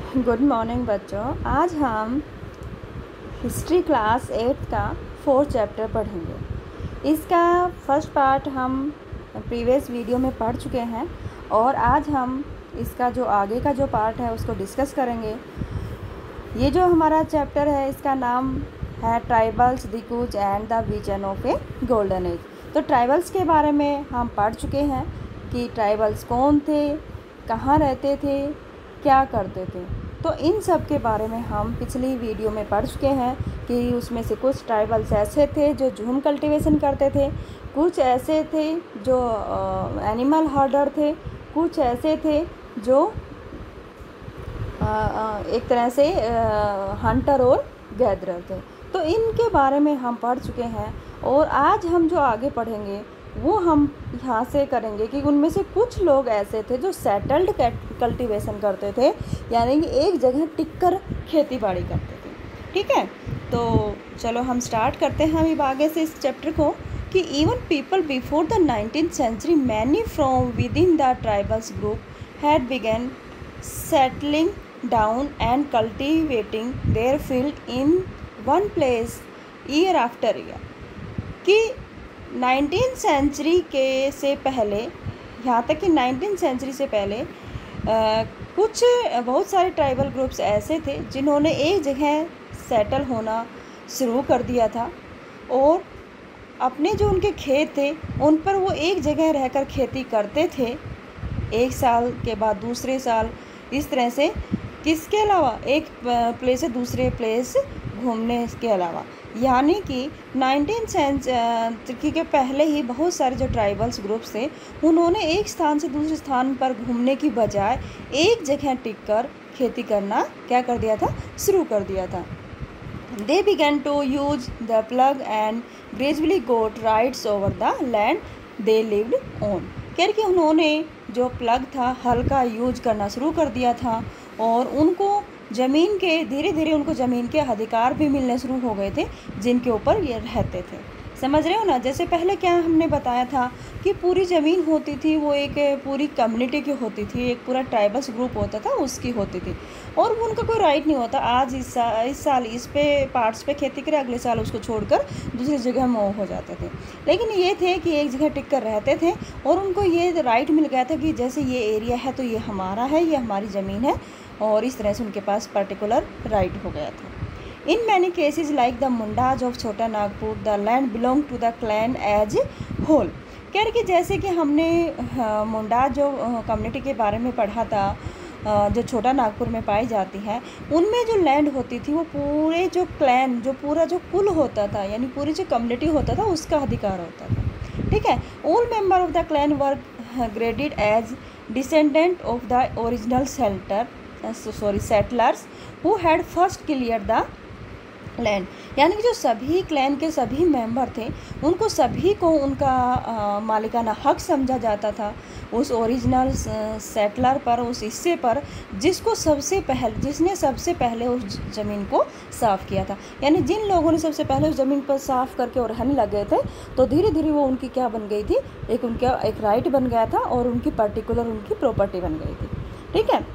Good morning बच्चों। आज हम हिस्ट्री क्लास 8 का 4th चैप्टर पढ़ेंगे। इसका फर्स्ट पार्ट हम प्रीवियस वीडियो में पढ़ चुके हैं और आज हम इसका जो आगे का जो पार्ट है उसको डिस्कस करेंगे। ये जो हमारा चैप्टर है इसका नाम है tribals, the Cooch and the vision of A golden age. तो ट्राइबल्स के बारे में हम पढ़ चुके हैं कि ट्राइबल्स कौन थे, कहाँ रहते थे, क्या करते थे। तो इन सब के बारे में हम पिछली वीडियो में पढ़ चुके हैं कि उसमें से कुछ ट्राइबल्स ऐसे थे जो झूम कल्टीवेशन करते थे, कुछ ऐसे थे जो एनिमल हर्डर थे, कुछ ऐसे थे जो एक तरह से हंटर और गैदरर थे। तो इनके बारे में हम पढ़ चुके हैं और आज हम जो आगे पढ़ेंगे वो हम यहाँ से करेंगे कि उनमें से कुछ लोग ऐसे थे जो सेटल्ड कल्टीवेशन करते थे, यानी कि एक जगह टिककर खेती बाड़ी करते थे। ठीक है, तो चलो हम स्टार्ट करते हैं अभी आगे से इस चैप्टर को कि even people before the 19th century many from with in the tribals group had begun settling down and cultivating their field in one place year after year. कि 19th सेंचुरी के से पहले, यहाँ तक कि 19th सेंचुरी से पहले कुछ बहुत सारे ट्राइबल ग्रुप्स ऐसे थे जिन्होंने एक जगह सेटल होना शुरू कर दिया था और अपने जो उनके खेत थे उन पर वो एक जगह रहकर खेती करते थे, एक साल के बाद दूसरे साल, इस तरह से। किसके अलावा एक प्लेस से दूसरे प्लेस घूमने के अलावा, यानी कि 19th सेंचुरी के पहले ही बहुत सारे जो ट्राइबल्स ग्रुप्स थे उन्होंने एक स्थान से दूसरे स्थान पर घूमने की बजाय एक जगह टिककर खेती करना क्या कर दिया था, शुरू कर दिया था। They began to use the plug and gradually got rights over the land they lived on। कह कि उन्होंने जो प्लग था, हल का यूज करना शुरू कर दिया था और उनको ज़मीन के धीरे धीरे उनको ज़मीन के अधिकार भी मिलने शुरू हो गए थे जिनके ऊपर ये रहते थे। समझ रहे हो ना? जैसे पहले क्या हमने बताया था कि पूरी ज़मीन होती थी वो एक पूरी कम्युनिटी की होती थी, एक पूरा ट्राइबल्स ग्रुप होता था उसकी होती थी और वो उनका कोई राइट नहीं होता। आज इस साल इस पे पार्ट्स पे खेती करे, अगले साल उसको छोड़कर दूसरी जगह मूव हो जाते थे। लेकिन ये थे कि एक जगह टिक कर रहते थे और उनको ये राइट मिल गया था कि जैसे ये एरिया है तो ये हमारा है, ये हमारी ज़मीन है और इस तरह से उनके पास पर्टिकुलर राइट हो गया था। In many cases like the Mundas of छोटा Nagpur, the land belonged to the clan as whole। कह रहे कि जैसे कि हमने मुंडा जो कम्युनिटी के बारे में पढ़ा था, जो छोटा नागपुर में पाई जाती है, उनमें जो लैंड होती थी वो पूरे जो क्लैन, जो पूरा जो कुल होता था, यानी पूरी जो कम्युनिटी होता था उसका अधिकार होता था। ठीक है, all member of the clan were graded as descendant of the original settlers who had first cleared the land. यानी कि जो सभी क्लैन के सभी मेंबर थे उनको सभी को उनका मालिकाना हक समझा जाता था उस ओरिजिनल सेटलर पर, उस हिस्से पर जिसने सबसे पहले उस ज़मीन को साफ़ किया था। यानी जिन लोगों ने सबसे पहले उस ज़मीन पर साफ़ करके और रहने लगे थे तो धीरे धीरे वो उनकी क्या बन गई थी, उनका एक राइट बन गया था और उनकी पर्टिकुलर उनकी प्रॉपर्टी बन गई थी। ठीक है,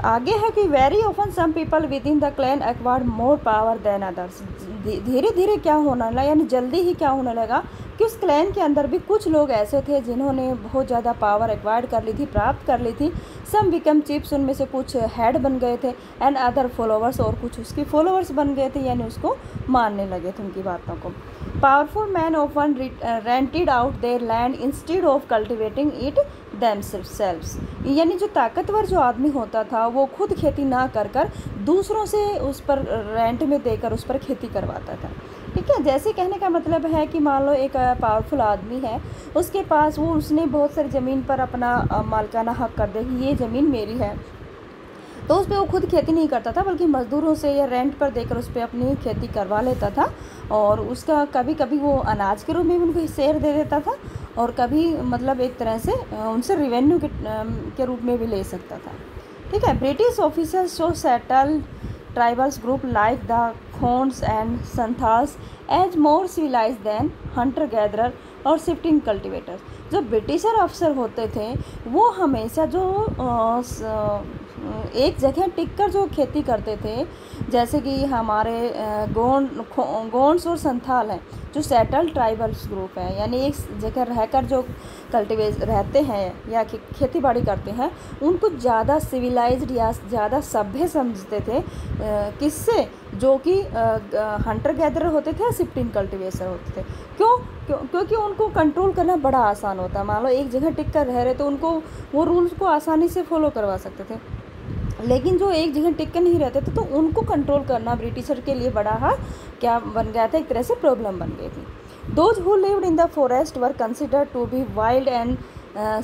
आगे है कि very often some people within the clan acquired more power than others. धीरे धीरे क्या होने लगा, यानी जल्दी ही क्या होने लगा कि उस क्लैन के अंदर भी कुछ लोग ऐसे थे जिन्होंने बहुत ज़्यादा पावर एक्वायर्ड कर ली थी, प्राप्त कर ली थी। सम बिकम चीफ्स, उनमें से कुछ हेड बन गए थे, एंड अदर फॉलोवर्स, और कुछ उसकी फॉलोवर्स बन गए थे, यानी उसको मानने लगे थे उनकी बातों को। Powerful man often rented out there land instead of cultivating it themselves। यानी जो ताकतवर जो आदमी होता था वो खुद खेती ना कर दूसरों से उस पर रेंट में देकर उस पर खेती करवाता था। ठीक है, जैसे कहने का मतलब है कि मान लो एक पावरफुल आदमी है, उसके पास उसने बहुत सारी ज़मीन पर अपना मालिकाना हक कर दिया कि ये ज़मीन मेरी है, तो उस पर वो खुद खेती नहीं करता था बल्कि मज़दूरों से या रेंट पर देकर उस पर अपनी खेती करवा लेता था और उसका कभी कभी वो अनाज के रूप में भी उनको शेयर दे देता था और कभी मतलब एक तरह से उनसे रिवेन्यू के रूप में भी ले सकता था। ठीक है, British officers show settle tribals group like the Khonds and Santhals as more civilised than hunter gatherer और शिफ्टिंग कल्टीवेटर्स। जो ब्रिटिशर अफसर होते थे वो हमेशा जो एक जगह टिक कर जो खेती करते थे, जैसे कि हमारे गोंड्स और संथाल हैं जो सेटल्ड ट्राइबल्स ग्रुप है, यानी एक जगह रहकर जो रहते हैं या खेती बाड़ी करते हैं, उनको ज़्यादा सिविलाइज्ड या ज़्यादा सभ्य समझते थे। किससे? जो कि हंटर गैदरर होते थे या शिफ्टिंग कल्टीवेटर होते थे। क्योंकि उनको कंट्रोल करना बड़ा आसान होता है। मान लो एक जगह टिक कर रह रहे तो उनको वो रूल्स को आसानी से फॉलो करवा सकते थे, लेकिन जो एक जगह टिक कर नहीं रहते थे तो उनको कंट्रोल करना ब्रिटिशर के लिए बड़ा क्या बन गया था, एक तरह से प्रॉब्लम बन गई थी। Those who lived in the forest were considered to be wild and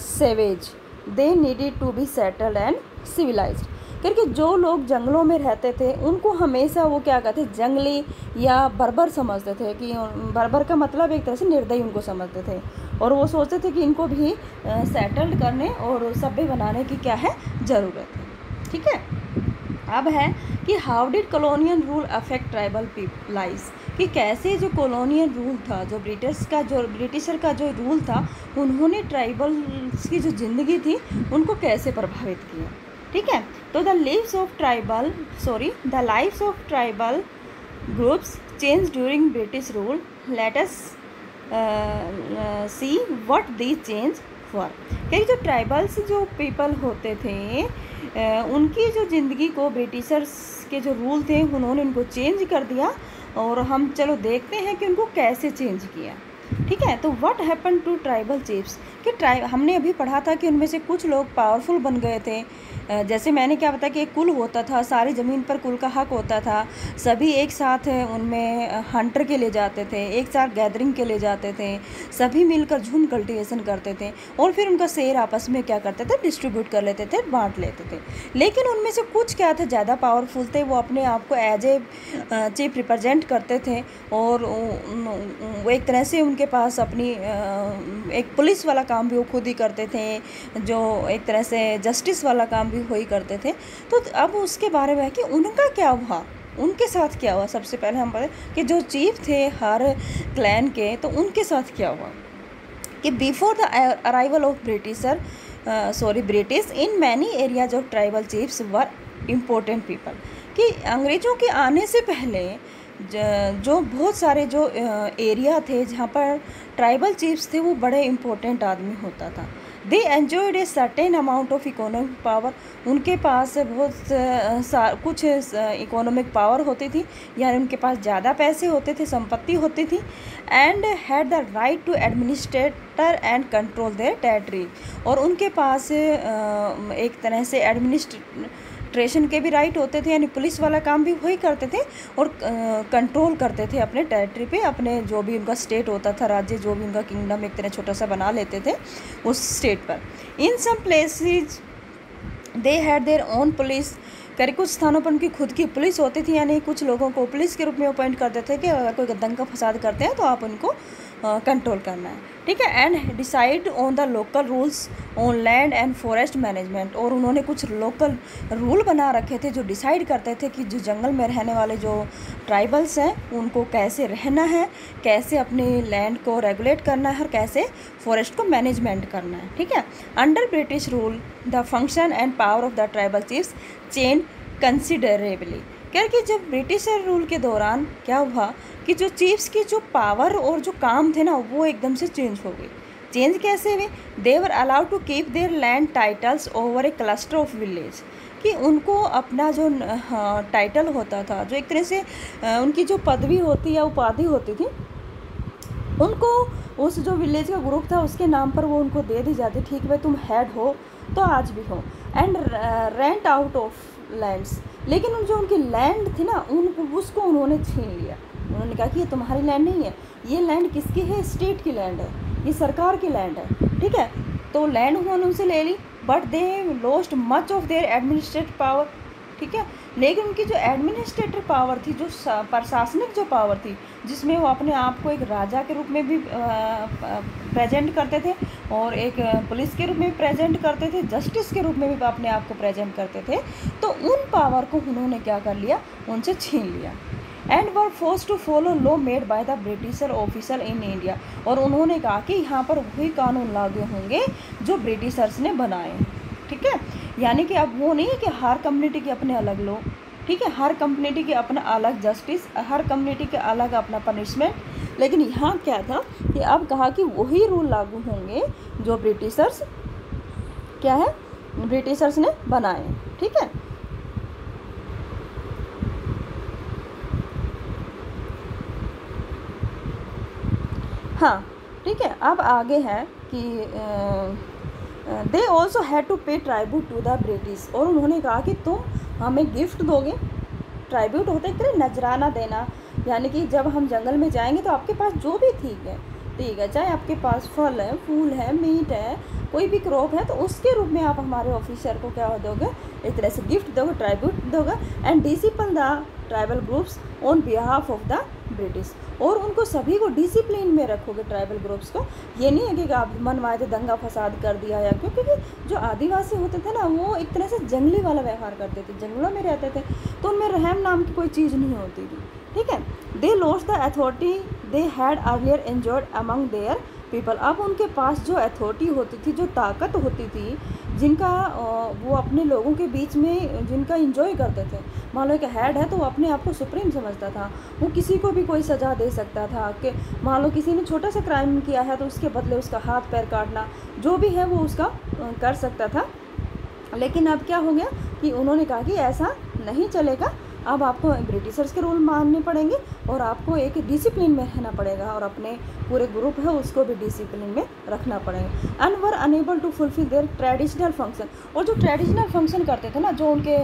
savage. They needed to be settled and civilized. क्योंकि जो लोग जंगलों में रहते थे उनको हमेशा वो क्या कहते, जंगली या बर्बर समझते थे। कि बर्बर का मतलब एक तरह से निर्दयी उनको समझते थे, और वो सोचते थे कि इनको भी सेटल्ड करने और सभ्य बनाने की क्या है, ज़रूरत है। ठीक है, अब है कि how did colonial rule affect tribal life, कि कैसे जो कॉलोनियल रूल था, जो ब्रिटिशर का जो रूल था, उन्होंने ट्राइबल्स की जो ज़िंदगी थी उनको कैसे प्रभावित किया। ठीक है, तो the lives of tribal groups change during British rule. Let us see what these change were. क्योंकि जो ट्राइबल्स जो पीपल होते थे उनकी जो ज़िंदगी को ब्रिटिशर्स के जो रूल थे उन्होंने उनको चेंज कर दिया, और हम चलो देखते हैं कि उनको कैसे चेंज किया। ठीक है, तो what happen to tribal chiefs, कि हमने अभी पढ़ा था कि उनमें से कुछ लोग पावरफुल बन गए थे। जैसे मैंने क्या बताया कि एक कुल होता था, सारी ज़मीन पर कुल का हक होता था, सभी एक साथ उनमें हंटर के लिए जाते थे, एक साथ गैदरिंग के लिए जाते थे, सभी मिलकर झुंड कल्टीवेशन करते थे, और फिर उनका शेर आपस में क्या करते थे, डिस्ट्रीब्यूट कर लेते थे, बांट लेते थे। लेकिन उनमें से कुछ क्या थे, ज़्यादा पावरफुल थे, वो अपने आप को एज ए चीफ रिप्रेजेंट करते थे, और वो एक तरह से उनके पास अपनी एक पुलिस वाला काम भी वो खुद ही करते थे, जो एक तरह से जस्टिस वाला काम भी वही करते थे। तो अब उसके बारे में है कि उनका क्या हुआ, उनके साथ क्या हुआ। सबसे पहले हम बताएं कि जो चीफ थे हर क्लैन के, तो उनके साथ क्या हुआ कि before the arrival of British in many areas of tribal chiefs were important people, कि अंग्रेज़ों के आने से पहले जो बहुत सारे जो एरिया थे जहाँ पर ट्राइबल चीफ्स थे वो बड़े इम्पोर्टेंट आदमी होता था। They enjoyed a certain amount of economic power, उनके पास बहुत कुछ इकोनॉमिक पावर होती थी, यानी उनके पास ज़्यादा पैसे होते थे, संपत्ति होती थी, and had the right to administrator and control their territory, और उनके पास एक तरह से एडमिनिस्ट्रेशन के भी राइट होते थे, यानी पुलिस वाला काम भी वही करते थे, और कंट्रोल करते थे अपने टेरिटरी पे, अपने जो भी उनका स्टेट होता था, राज्य, जो भी उनका किंगडम एक तरह छोटा सा बना लेते थे उस स्टेट पर। In some places they had their own police, कर कुछ स्थानों पर उनकी खुद की पुलिस होती थी, यानी कुछ लोगों को पुलिस के रूप में अपॉइंट करते थे कि अगर कोई दंगा फसाद करते हैं तो आप उनको कंट्रोल करना है। ठीक है, and decide on the local rules on land and forest management, और उन्होंने कुछ लोकल रूल बना रखे थे जो डिसाइड करते थे कि जो जंगल में रहने वाले जो ट्राइबल्स हैं उनको कैसे रहना है, कैसे अपनी लैंड को रेगुलेट करना है, और कैसे फॉरेस्ट को मैनेजमेंट करना है। ठीक है, under British rule the function and power of the tribal chiefs change considerably, क्योंकि जब ब्रिटिशर रूल के दौरान क्या हुआ कि जो चीफ्स की जो पावर और जो काम थे ना वो एकदम से चेंज हो गई। चेंज कैसे हुए? They were allowed to keep their land titles over a cluster of village, कि उनको अपना जो टाइटल होता था, जो एक तरह से उनकी जो पदवी होती या उपाधि होती थी, उनको उस जो विलेज का ग्रुप था उसके नाम पर वो उनको दे दी जाती। ठीक भाई तुम हेड हो तो आज भी हो, and rent out of lands, लेकिन जो उनकी लैंड थी ना उसको उन्होंने छीन लिया। उन्होंने कहा कि ये तुम्हारी लैंड नहीं है, ये लैंड किसकी है? स्टेट की लैंड है, ये सरकार की लैंड है। ठीक है, तो लैंड उन्होंने उनसे ले ली, but they lost much of their administrative power. ठीक है, लेकिन उनकी जो एडमिनिस्ट्रेटिव पावर थी, जो प्रशासनिक जो पावर थी, जिसमें वो अपने आप को एक राजा के रूप में भी प्रेजेंट करते थे, और एक पुलिस के रूप में भी प्रेजेंट करते थे, जस्टिस के रूप में भी अपने आप को प्रेजेंट करते थे, तो उन पावर को उन्होंने क्या कर लिया? उनसे छीन लिया। And were force to follow law made by the Britisher officer in India. और उन्होंने कहा कि यहाँ पर वही कानून लागू होंगे जो ब्रिटिशर्स ने बनाए, ठीक है। यानी कि अब वो नहीं है कि हर कम्युनिटी के अपने अलग लॉ, ठीक है, हर कम्युनिटी के अपना अलग जस्टिस, हर कम्युनिटी के अलग अपना पनिशमेंट, लेकिन यहाँ क्या था कि अब कहा कि वही रूल लागू होंगे जो ब्रिटिशर्स क्या है, ब्रिटिशर्स ने बनाए, ठीक है। हाँ, ठीक है। अब आगे है कि दे ऑल्सो हैड टू पे ट्राइब्यूट टू द ब्रिटिश। और उन्होंने कहा कि तुम हमें गिफ्ट दोगे, ट्राइब्यूट होता है कि नजराना देना, यानी कि जब हम जंगल में जाएंगे तो आपके पास जो भी ठीक है, चाहे आपके पास फल है, फूल है, मीट है, कोई भी क्रॉप है, तो उसके रूप में आप हमारे ऑफिसर को क्या दोगे, एक तरह से गिफ्ट दोगे, ट्राइब्यूट दोगे। And discipline the tribal groups on behalf of the British. और उनको सभी को डिसिप्लिन में रखोगे, ट्राइबल ग्रुप्स को। ये नहीं है कि आप मनमाए थे, दंगा फसाद कर दिया या क्यों, क्योंकि जो आदिवासी होते थे ना, वो एक तरह से जंगली वाला व्यवहार करते थे, जंगलों में रहते थे, तो उनमें रहम नाम की कोई चीज़ नहीं होती थी, ठीक है। They lost the authority they had earlier enjoyed among their people. अब उनके पास जो अथॉरिटी होती थी, जो ताकत होती थी, जिनका वो अपने लोगों के बीच में जिनका इंजॉय करते थे। मान लो एक हेड है तो वो अपने आप को सुप्रीम समझता था, वो किसी को भी कोई सज़ा दे सकता था कि मान लो किसी ने छोटा सा क्राइम किया है तो उसके बदले उसका हाथ पैर काटना, जो भी है वो उसका कर सकता था। लेकिन अब क्या हो गया कि उन्होंने कहा कि ऐसा नहीं चलेगा, अब आपको ब्रिटिशर्स के रूल मानने पड़ेंगे और आपको एक डिसिप्लिन में रहना पड़ेगा और अपने पूरे ग्रुप है उसको भी डिसिप्लिन में रखना पड़ेगा। And were unable to fulfil their traditional function. और जो ट्रेडिशनल फंक्शन करते थे ना, जो उनके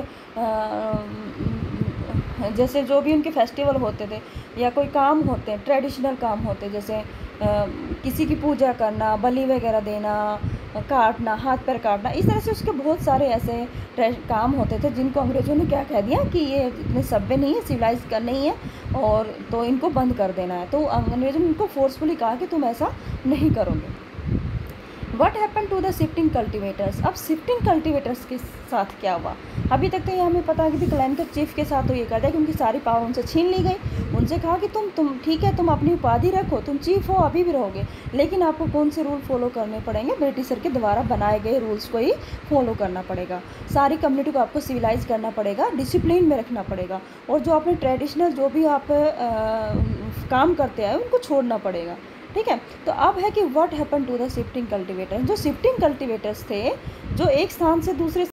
जैसे जो भी उनके फेस्टिवल होते थे या कोई काम होते हैं, ट्रेडिशनल काम होते, जैसे किसी की पूजा करना, बलि वगैरह देना, काटना, हाथ पैर काटना, इस तरह से उसके बहुत सारे ऐसे काम होते थे जिनको अंग्रेज़ों ने क्या कह दिया कि ये इतने सभ्य नहीं है, सिविलाइज कर नहीं है, और तो इनको बंद कर देना है। तो अंग्रेज़ों ने इनको फोर्सफुली कहा कि तुम ऐसा नहीं करोगे। What happen to the shifting cultivators. अब शिफ्टिंग कल्टिवेटर्स के साथ क्या हुआ, अभी तक तो ये हमें पता है कि क्लैंकर चीफ के साथ तो ये कर दिया कि उनकी सारी पावर उनसे छीन ली गई। उनसे कहा कि तुम ठीक है, तुम अपनी उपाधि रखो, तुम चीफ हो, अभी भी रहोगे, लेकिन आपको कौन से रूल फॉलो करने पड़ेंगे, ब्रिटिशर के द्वारा बनाए गए रूल्स को ही फॉलो करना पड़ेगा। सारी कम्युनिटी को आपको सिविलाइज करना पड़ेगा, डिसिप्लिन में रखना पड़ेगा, और जो अपने ट्रेडिशनल जो भी आप काम करते हैं उनको छोड़ना पड़ेगा, ठीक है। तो अब है कि what happen to the shifting cultivator. जो शिफ्टिंग कल्टिवेटर्स थे, जो एक स्थान से दूसरे